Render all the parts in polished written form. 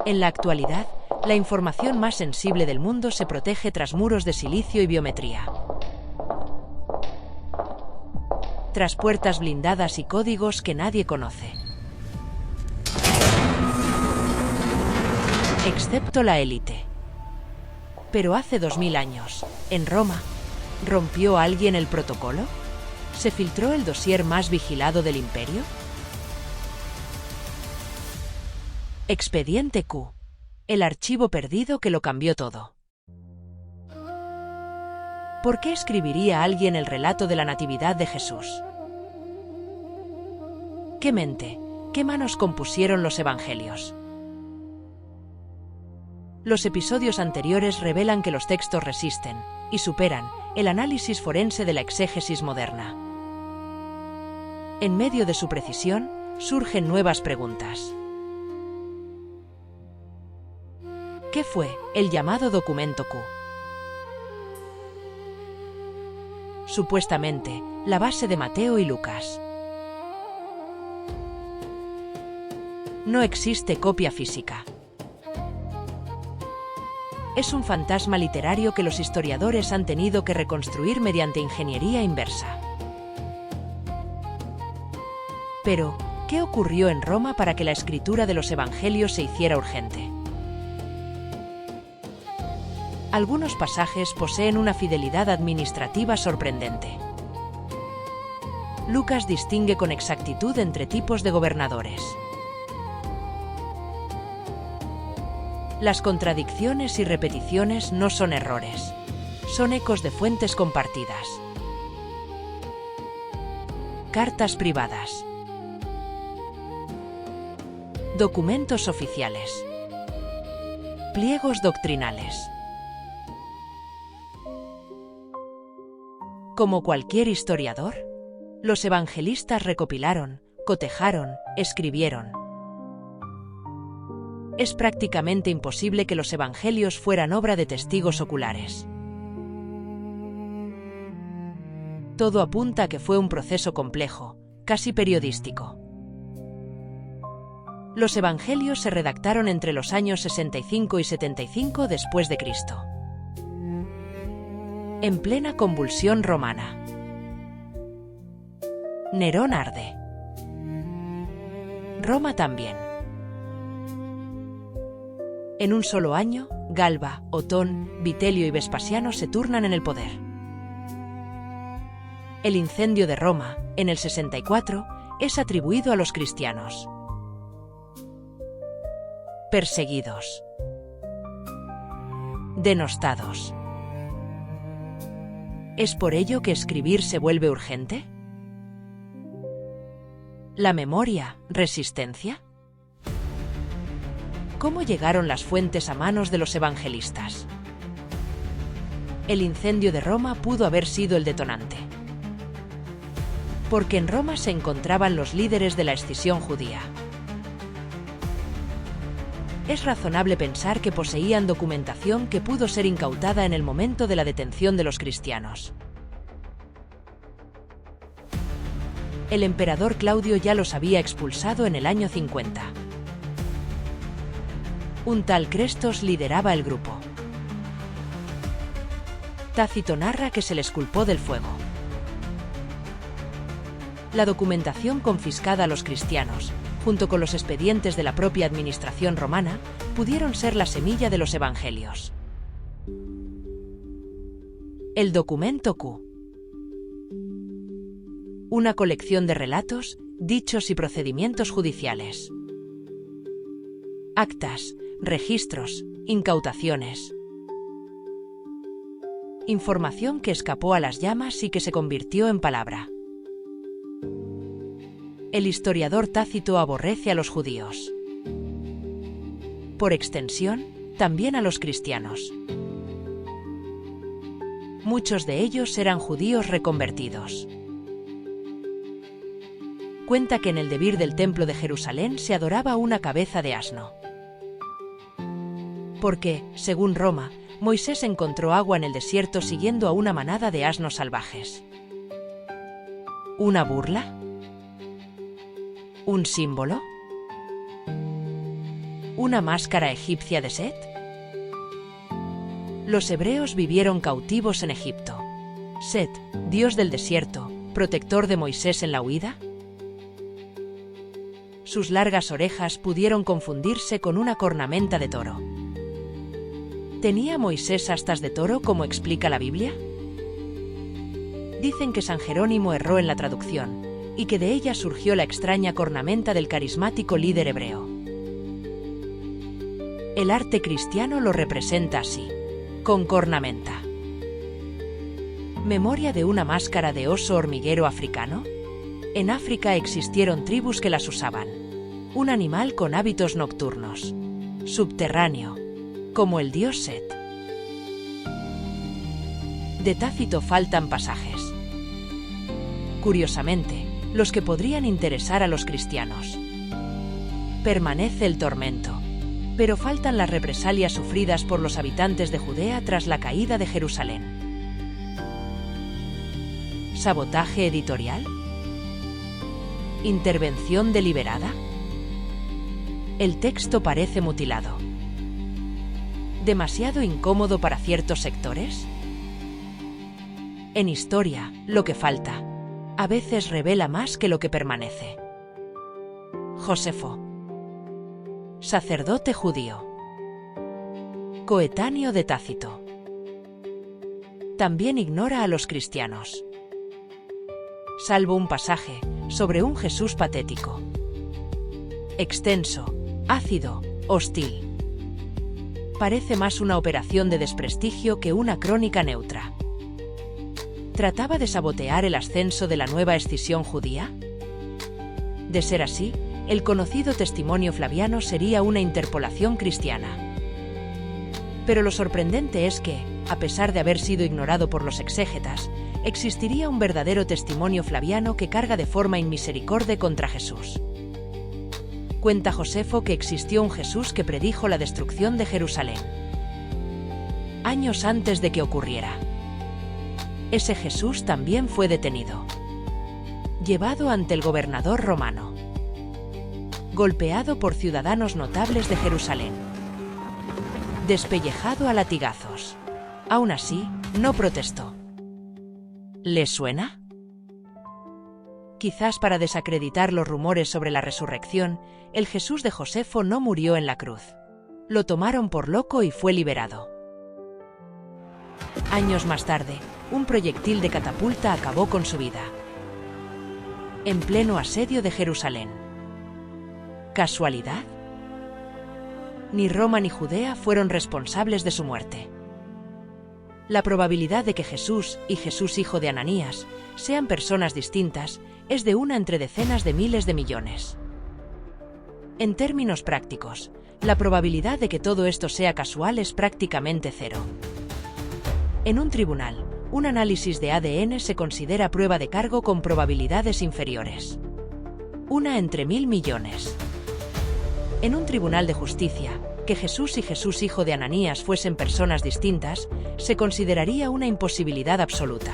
En la actualidad, la información más sensible del mundo se protege tras muros de silicio y biometría. Tras puertas blindadas y códigos que nadie conoce. Excepto la élite. Pero hace 2000 años, en Roma, ¿rompió alguien el protocolo? ¿Se filtró el dossier más vigilado del imperio? Expediente Q. El archivo perdido que lo cambió todo. ¿Por qué escribiría alguien el relato de la Natividad de Jesús? ¿Qué mente, qué manos compusieron los evangelios? Los episodios anteriores revelan que los textos resisten y superan el análisis forense de la exégesis moderna. En medio de su precisión, surgen nuevas preguntas. ¿Qué fue el llamado documento Q? Supuestamente, la base de Mateo y Lucas. No existe copia física. Es un fantasma literario que los historiadores han tenido que reconstruir mediante ingeniería inversa. Pero, ¿qué ocurrió en Roma para que la escritura de los evangelios se hiciera urgente? Algunos pasajes poseen una fidelidad administrativa sorprendente. Lucas distingue con exactitud entre tipos de gobernadores. Las contradicciones y repeticiones no son errores, son ecos de fuentes compartidas. Cartas privadas. Documentos oficiales. Pliegos doctrinales. Como cualquier historiador, los evangelistas recopilaron, cotejaron, escribieron. Es prácticamente imposible que los evangelios fueran obra de testigos oculares. Todo apunta a que fue un proceso complejo, casi periodístico. Los evangelios se redactaron entre los años 65 y 75 después de Cristo. En plena convulsión romana. Nerón arde. Roma también. En un solo año, Galba, Otón, Vitelio y Vespasiano se turnan en el poder. El incendio de Roma, en el 64, es atribuido a los cristianos. Perseguidos. Denostados. ¿Es por ello que escribir se vuelve urgente? ¿La memoria, resistencia? ¿Cómo llegaron las fuentes a manos de los evangelistas? El incendio de Roma pudo haber sido el detonante. Porque en Roma se encontraban los líderes de la escisión judía. Es razonable pensar que poseían documentación que pudo ser incautada en el momento de la detención de los cristianos. El emperador Claudio ya los había expulsado en el año 50. Un tal Crestos lideraba el grupo. Tácito narra que se les culpó del fuego. La documentación confiscada a los cristianos, junto con los expedientes de la propia administración romana, pudieron ser la semilla de los evangelios. El documento Q. Una colección de relatos, dichos y procedimientos judiciales. Actas, registros, incautaciones. Información que escapó a las llamas y que se convirtió en palabra. El historiador Tácito aborrece a los judíos. Por extensión, también a los cristianos. Muchos de ellos eran judíos reconvertidos. Cuenta que en el debir del templo de Jerusalén se adoraba una cabeza de asno. Porque, según Roma, Moisés encontró agua en el desierto siguiendo a una manada de asnos salvajes. ¿Una burla? ¿Un símbolo? ¿Una máscara egipcia de Set? Los hebreos vivieron cautivos en Egipto. Set, dios del desierto, protector de Moisés en la huida. Sus largas orejas pudieron confundirse con una cornamenta de toro. ¿Tenía Moisés astas de toro, como explica la Biblia? Dicen que San Jerónimo erró en la traducción, y que de ella surgió la extraña cornamenta del carismático líder hebreo. El arte cristiano lo representa así, con cornamenta. ¿Memoria de una máscara de oso hormiguero africano? En África existieron tribus que las usaban. Un animal con hábitos nocturnos, subterráneo, como el dios Set. De Tácito faltan pasajes. Curiosamente, los que podrían interesar a los cristianos. Permanece el tormento, pero faltan las represalias sufridas por los habitantes de Judea tras la caída de Jerusalén. ¿Sabotaje editorial? ¿Intervención deliberada? El texto parece mutilado. ¿Demasiado incómodo para ciertos sectores? En historia, lo que falta a veces revela más que lo que permanece. Josefo, sacerdote judío, coetáneo de Tácito. También ignora a los cristianos, salvo un pasaje sobre un Jesús patético, extenso, ácido, hostil. Parece más una operación de desprestigio que una crónica neutra. ¿Trataba de sabotear el ascenso de la nueva escisión judía? De ser así, el conocido testimonio flaviano sería una interpolación cristiana. Pero lo sorprendente es que, a pesar de haber sido ignorado por los exégetas, existiría un verdadero testimonio flaviano que carga de forma inmisericorde contra Jesús. Cuenta Josefo que existió un Jesús que predijo la destrucción de Jerusalén años antes de que ocurriera. Ese Jesús también fue detenido, llevado ante el gobernador romano, golpeado por ciudadanos notables de Jerusalén, despellejado a latigazos. Aún así, no protestó. ¿Le suena? Quizás para desacreditar los rumores sobre la resurrección, el Jesús de Josefo no murió en la cruz. Lo tomaron por loco y fue liberado. Años más tarde, un proyectil de catapulta acabó con su vida, en pleno asedio de Jerusalén. ¿Casualidad? Ni Roma ni Judea fueron responsables de su muerte. La probabilidad de que Jesús y Jesús hijo de Ananías sean personas distintas es de una entre decenas de miles de millones. En términos prácticos, la probabilidad de que todo esto sea casual es prácticamente cero. En un tribunal, un análisis de ADN se considera prueba de cargo con probabilidades inferiores. Una entre 1000 millones. En un tribunal de justicia, que Jesús y Jesús hijo de Ananías fuesen personas distintas, se consideraría una imposibilidad absoluta.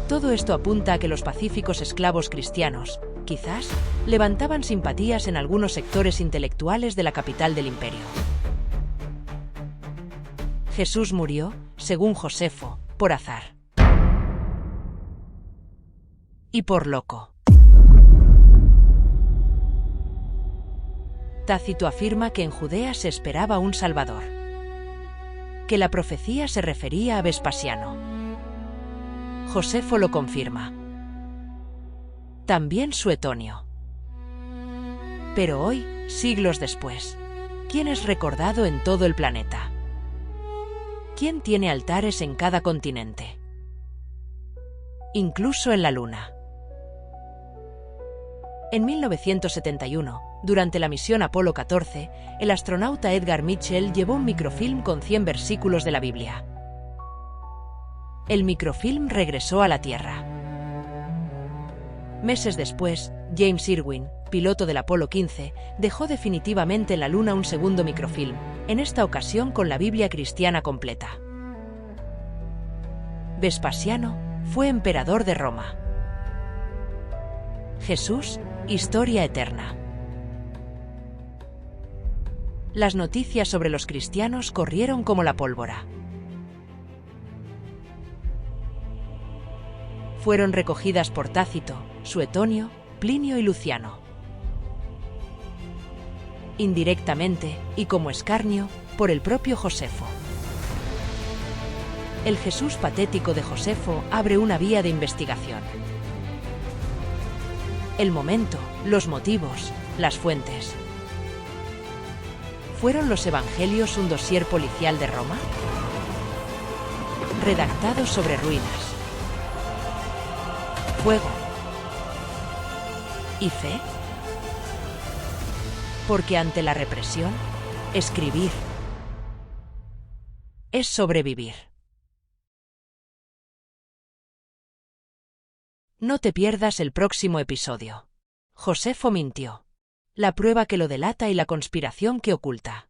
Todo esto apunta a que los pacíficos esclavos cristianos, quizás, levantaban simpatías en algunos sectores intelectuales de la capital del imperio. Jesús murió, según Josefo, por azar. Y por loco. Tácito afirma que en Judea se esperaba un Salvador, que la profecía se refería a Vespasiano. Josefo lo confirma. También Suetonio. Pero hoy, siglos después, ¿quién es recordado en todo el planeta? ¿Quién tiene altares en cada continente? Incluso en la Luna. En 1971, durante la misión Apolo 14, el astronauta Edgar Mitchell llevó un microfilm con 100 versículos de la Biblia. El microfilm regresó a la Tierra. Meses después, James Irwin, piloto del Apolo 15, dejó definitivamente en la Luna un segundo microfilm, en esta ocasión con la Biblia cristiana completa. Vespasiano fue emperador de Roma. Jesús, historia eterna. Las noticias sobre los cristianos corrieron como la pólvora. Fueron recogidas por Tácito, Suetonio, Plinio y Luciano. Indirectamente, y como escarnio, por el propio Josefo. El Jesús patético de Josefo abre una vía de investigación. El momento, los motivos, las fuentes. ¿Fueron los evangelios un dossier policial de Roma? Redactado sobre ruinas. Fuego. ¿Y fe? Porque ante la represión, escribir es sobrevivir. No te pierdas el próximo episodio. Josefo mintió. La prueba que lo delata y la conspiración que oculta.